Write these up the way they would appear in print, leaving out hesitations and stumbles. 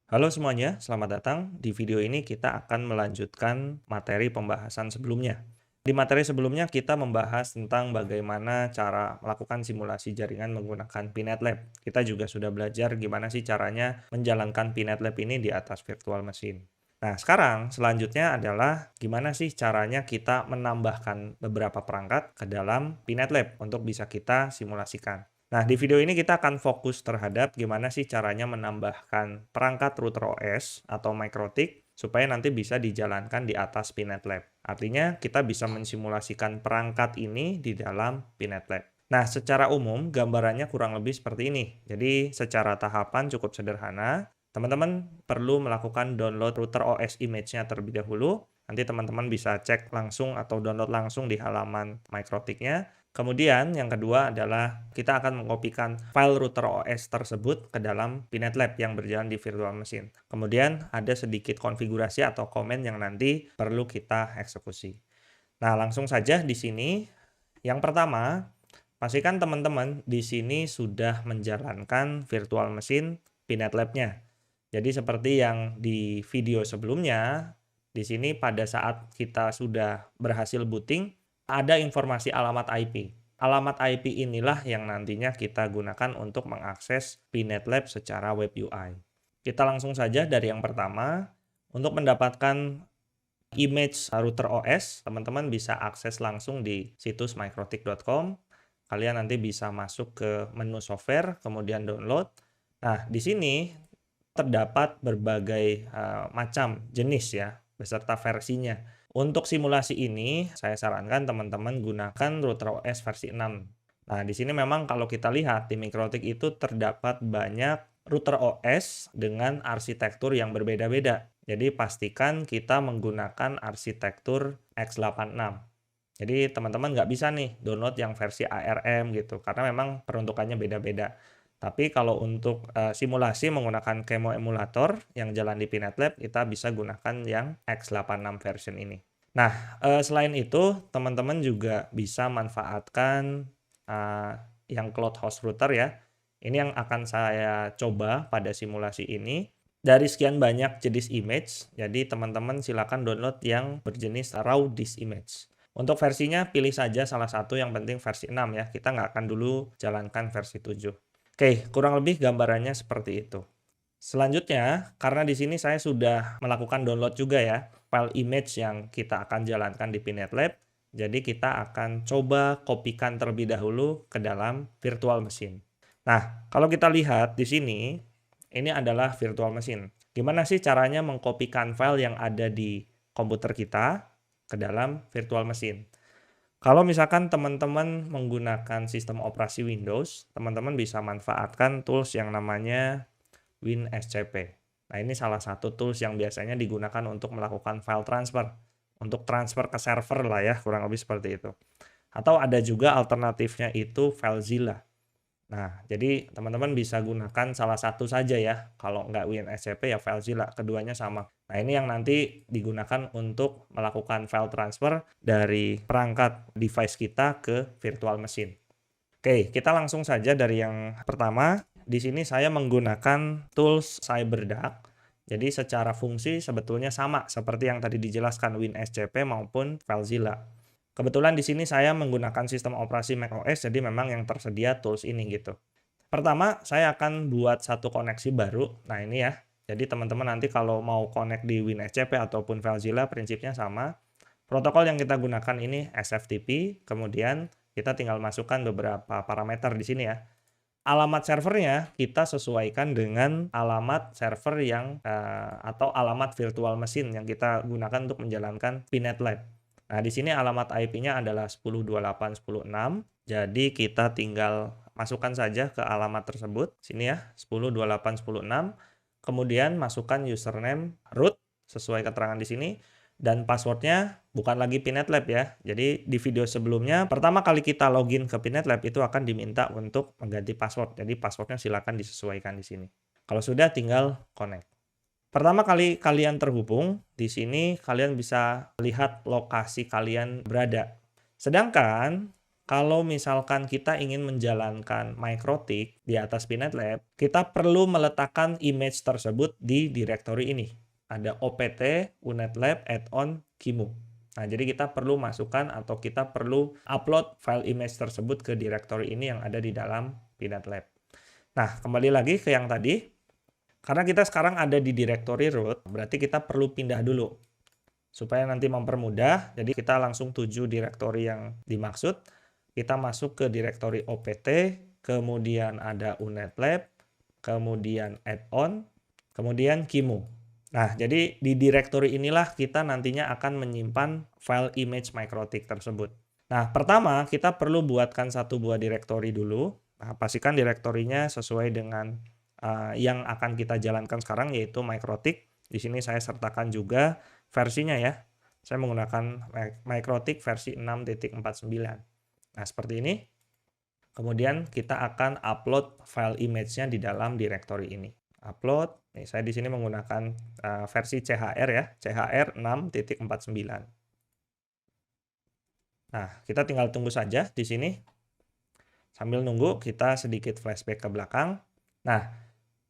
Halo semuanya, selamat datang. Di video ini kita akan melanjutkan materi pembahasan sebelumnya. Di materi sebelumnya kita membahas tentang bagaimana cara melakukan simulasi jaringan menggunakan PNetLab. Kita juga sudah belajar gimana sih caranya menjalankan PNetLab ini di atas virtual machine. Nah, sekarang selanjutnya adalah gimana sih caranya kita menambahkan beberapa perangkat ke dalam PNetLab untuk bisa kita simulasikan. Nah, di video ini kita akan fokus terhadap gimana sih caranya menambahkan perangkat router OS atau MikroTik supaya nanti bisa dijalankan di atas PNetLab. Artinya, kita bisa mensimulasikan perangkat ini di dalam PNetLab. Nah, secara umum gambarannya kurang lebih seperti ini. Jadi, secara tahapan cukup sederhana. Teman-teman perlu melakukan download router OS image-nya terlebih dahulu. Nanti teman-teman bisa cek langsung atau download langsung di halaman MikroTik-nya. Kemudian yang kedua adalah kita akan mengopikan file router OS tersebut ke dalam PNetLab yang berjalan di virtual machine. Kemudian ada sedikit konfigurasi atau komen yang nanti perlu kita eksekusi. Nah, langsung saja di sini. Yang pertama, pastikan teman-teman di sini sudah menjalankan virtual machine PNetLab-nya. Jadi seperti yang di video sebelumnya, di sini pada saat kita sudah berhasil booting, ada informasi alamat IP. Alamat IP inilah yang nantinya kita gunakan untuk mengakses PNetLab secara web UI. Kita langsung saja dari yang pertama. Untuk mendapatkan image router OS, teman-teman bisa akses langsung di situs mikrotik.com. Kalian nanti bisa masuk ke menu software, kemudian download. Nah, di sini terdapat berbagai macam jenis ya, beserta versinya. Untuk simulasi ini, saya sarankan teman-teman gunakan router OS versi 6. Nah, di sini memang kalau kita lihat di MikroTik itu terdapat banyak router OS dengan arsitektur yang berbeda-beda. Jadi pastikan kita menggunakan arsitektur x86. Jadi teman-teman nggak bisa nih download yang versi ARM gitu, karena memang peruntukannya beda-beda. Tapi kalau untuk simulasi menggunakan Kemo emulator yang jalan di PNetLab, kita bisa gunakan yang x86 version ini. Nah, selain itu, teman-teman juga bisa manfaatkan yang cloud host router ya. Ini yang akan saya coba pada simulasi ini. Dari sekian banyak jenis image, jadi teman-teman silakan download yang berjenis raw disk image. Untuk versinya pilih saja salah satu, yang penting versi 6 ya. Kita nggak akan dulu jalankan versi 7. Oke, kurang lebih gambarannya seperti itu. Selanjutnya, karena di sini saya sudah melakukan download juga ya, file image yang kita akan jalankan di PNetLab. Jadi kita akan coba kopikan terlebih dahulu ke dalam virtual machine. Nah, kalau kita lihat di sini, ini adalah virtual machine. Gimana sih caranya mengkopikan file yang ada di komputer kita ke dalam virtual machine? Kalau misalkan teman-teman menggunakan sistem operasi Windows, teman-teman bisa manfaatkan tools yang namanya WinSCP. Nah, ini salah satu tools yang biasanya digunakan untuk melakukan file transfer. Untuk transfer ke server lah ya, kurang lebih seperti itu. Atau ada juga alternatifnya itu FileZilla. Nah, jadi teman-teman bisa gunakan salah satu saja ya. Kalau nggak WinSCP ya FileZilla, keduanya sama. Nah, ini yang nanti digunakan untuk melakukan file transfer dari perangkat device kita ke virtual machine. Oke, kita langsung saja dari yang pertama. Di sini saya menggunakan tools CyberDuck. Jadi secara fungsi sebetulnya sama seperti yang tadi dijelaskan WinSCP maupun FileZilla. Kebetulan di sini saya menggunakan sistem operasi macOS, jadi memang yang tersedia tools ini gitu. Pertama, saya akan buat satu koneksi baru. Nah, ini ya. Jadi teman-teman nanti kalau mau connect di WinSCP ataupun FileZilla prinsipnya sama. Protokol yang kita gunakan ini SFTP, kemudian kita tinggal masukkan beberapa parameter di sini ya. Alamat servernya kita sesuaikan dengan alamat server yang atau alamat virtual machine yang kita gunakan untuk menjalankan PNetLab. Nah, di sini alamat IP-nya adalah 10.28.10.6. Jadi kita tinggal masukkan saja ke alamat tersebut. Sini ya, 10.28.10.6. Kemudian masukkan username root sesuai keterangan di sini. Dan passwordnya bukan lagi PNetLab ya. Jadi di video sebelumnya, pertama kali kita login ke PNetLab itu akan diminta untuk mengganti password. Jadi passwordnya silakan disesuaikan di sini. Kalau sudah tinggal connect. Pertama kali kalian terhubung, di sini kalian bisa lihat lokasi kalian berada. Sedangkan kalau misalkan kita ingin menjalankan Microtik di atas Pinetlab, kita perlu meletakkan image tersebut di directory ini. Ada opt, unetlab, add-on, kimu. Nah, jadi kita perlu masukkan atau kita perlu upload file image tersebut ke directory ini yang ada di dalam Pinetlab. Nah, kembali lagi ke yang tadi. Karena kita sekarang ada di directory root, berarti kita perlu pindah dulu. Supaya nanti mempermudah, jadi kita langsung tuju directory yang dimaksud. Kita masuk ke directory opt, kemudian ada unetlab, kemudian add-on, kemudian kimu. Nah, jadi di directory inilah kita nantinya akan menyimpan file image Microtik tersebut. Nah, pertama kita perlu buatkan satu buah directory dulu. Nah, pastikan directory-nya sesuai dengan yang akan kita jalankan sekarang, yaitu Microtik. Di sini saya sertakan juga versinya ya. Saya menggunakan Microtik versi 6.49. Nah, seperti ini. Kemudian kita akan upload file image-nya di dalam directory ini. Upload. Nih, saya di sini menggunakan versi CHR ya, CHR 6.49. Nah, kita tinggal tunggu saja di sini. Sambil nunggu, kita sedikit flashback ke belakang. Nah,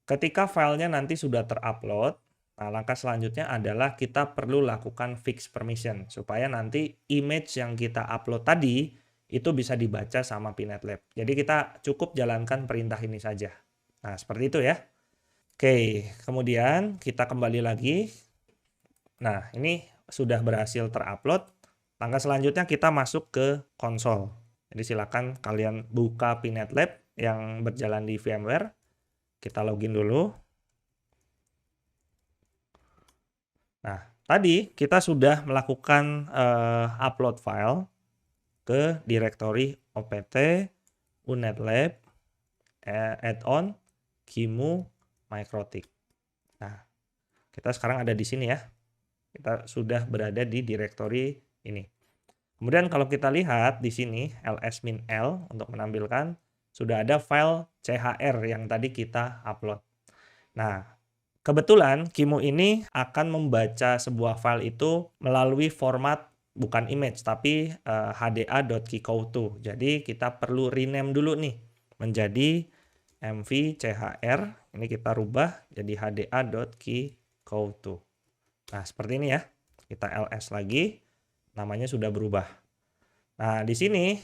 ketika filenya nanti sudah terupload, nah langkah selanjutnya adalah kita perlu lakukan fix permission supaya nanti image yang kita upload tadi itu bisa dibaca sama Pinetlab. Jadi kita cukup jalankan perintah ini saja. Nah, seperti itu ya. Oke, kemudian kita kembali lagi. Nah, ini sudah berhasil terupload. Langkah selanjutnya kita masuk ke konsol. Jadi silakan kalian buka Pinetlab yang berjalan di VMware. Kita login dulu. Nah, tadi kita sudah melakukan upload file ke directory opt, unetlab, add-on, kimu, Microtik. Nah, kita sekarang ada di sini ya. Kita sudah berada di directory ini. Kemudian kalau kita lihat di sini ls-l untuk menampilkan sudah ada file CHR yang tadi kita upload. Nah, kebetulan kimu ini akan membaca sebuah file itu melalui format bukan image tapi hda.keycouto. Jadi kita perlu rename dulu nih menjadi mv-chr. Ini kita rubah jadi hda.keycouto. Nah, seperti ini ya. Kita ls lagi, namanya sudah berubah. Nah, di sini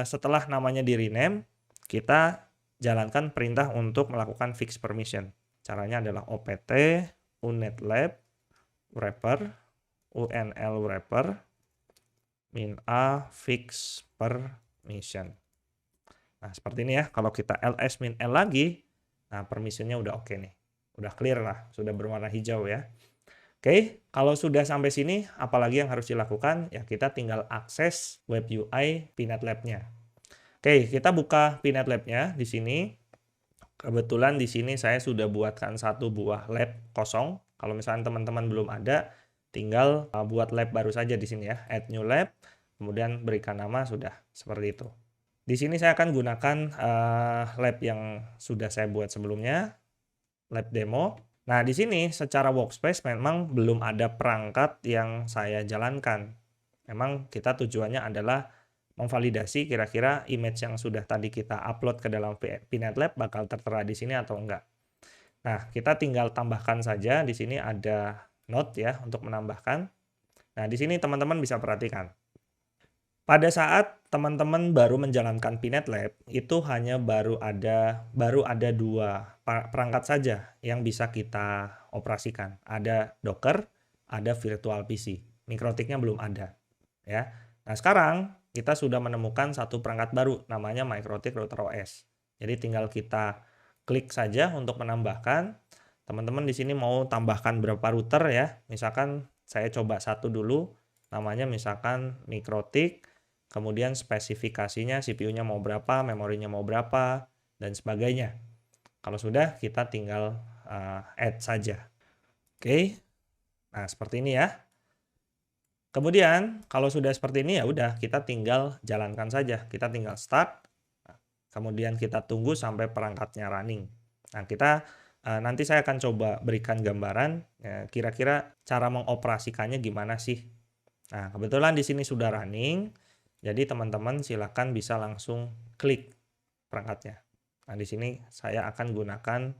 setelah namanya di rename, kita jalankan perintah untuk melakukan fix permission. Caranya adalah opt, unetlab, wrapper, unl wrapper, -a fix permission. Nah, seperti ini ya. Kalau kita ls-l lagi, nah permissionnya udah oke nih. Udah clear lah, sudah berwarna hijau ya. Oke, kalau sudah sampai sini, apalagi yang harus dilakukan? Ya, kita tinggal akses web UI Pinetlab-nya. Oke, kita buka Pinetlab-nya di sini. Kebetulan di sini saya sudah buatkan satu buah lab kosong. Kalau misalnya teman-teman belum ada, tinggal buat lab baru saja di sini ya. Add new lab, kemudian berikan nama, sudah seperti itu. Di sini saya akan gunakan lab yang sudah saya buat sebelumnya, lab demo. Nah, di sini secara workspace memang belum ada perangkat yang saya jalankan. Memang kita tujuannya adalah memvalidasi kira-kira image yang sudah tadi kita upload ke dalam Pinetlab bakal tertera di sini atau enggak. Nah, kita tinggal tambahkan saja. Di sini ada note ya untuk menambahkan. Nah, di sini teman-teman bisa perhatikan. Pada saat teman-teman baru menjalankan Pinetlab, itu hanya baru ada 2 perangkat saja yang bisa kita operasikan. Ada Docker, ada virtual PC. Microtiknya belum ada. Ya. Nah, sekarang kita sudah menemukan satu perangkat baru, namanya Microtik Router OS. Jadi tinggal kita klik saja untuk menambahkan. Teman-teman di sini mau tambahkan berapa router ya? Misalkan saya coba satu dulu, namanya misalkan Microtik. Kemudian spesifikasinya CPU-nya mau berapa, memorinya mau berapa, dan sebagainya. Kalau sudah, kita tinggal add saja. Oke. Nah, seperti ini ya. Kemudian, kalau sudah seperti ini ya udah, kita tinggal jalankan saja. Kita tinggal start. Kemudian kita tunggu sampai perangkatnya running. Nah, nanti saya akan coba berikan gambaran kira-kira cara mengoperasikannya gimana sih. Nah, kebetulan di sini sudah running. Jadi teman-teman silakan bisa langsung klik perangkatnya. Nah, di sini saya akan gunakan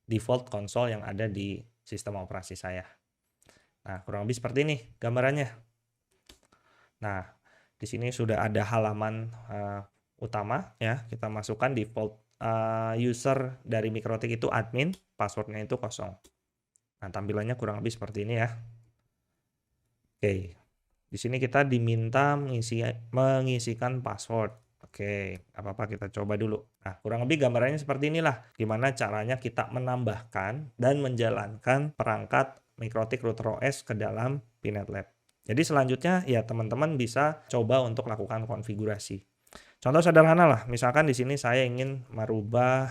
default konsol yang ada di sistem operasi saya. Nah, kurang lebih seperti ini gambarannya. Nah, di sini sudah ada halaman utama ya. Kita masukkan default user dari Mikrotik itu admin, passwordnya itu kosong. Nah, tampilannya kurang lebih seperti ini ya. Oke, di sini kita diminta mengisikan password. Oke, apa-apa kita coba dulu. Nah, kurang lebih gambarannya seperti inilah. Gimana caranya kita menambahkan dan menjalankan perangkat Mikrotik Router OS ke dalam Pinet Lab. Jadi selanjutnya ya teman-teman bisa coba untuk lakukan konfigurasi. Contoh sederhana lah, misalkan di sini saya ingin merubah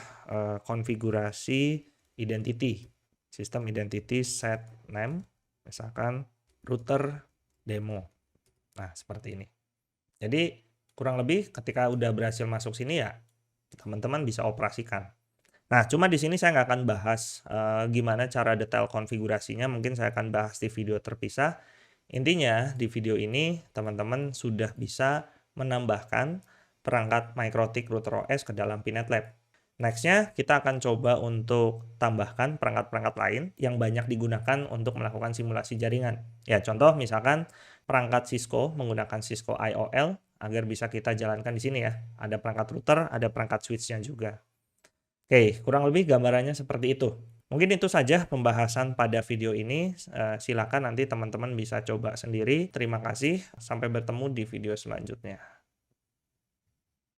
konfigurasi identity, sistem identity set name, misalkan router demo. Nah, seperti ini. Jadi kurang lebih ketika udah berhasil masuk sini ya teman-teman bisa operasikan. Nah, cuma di sini saya nggak akan bahas gimana cara detail konfigurasinya, mungkin saya akan bahas di video terpisah. Intinya di video ini teman-teman sudah bisa menambahkan perangkat Mikrotik Router OS ke dalam Pinet Lab. Nextnya kita akan coba untuk tambahkan perangkat-perangkat lain yang banyak digunakan untuk melakukan simulasi jaringan. Ya, contoh misalkan perangkat Cisco menggunakan Cisco IOL agar bisa kita jalankan di sini ya. Ada perangkat router, ada perangkat switch-nya juga. Oke, kurang lebih gambarannya seperti itu. Mungkin itu saja pembahasan pada video ini. Silakan nanti teman-teman bisa coba sendiri. Terima kasih. Sampai bertemu di video selanjutnya.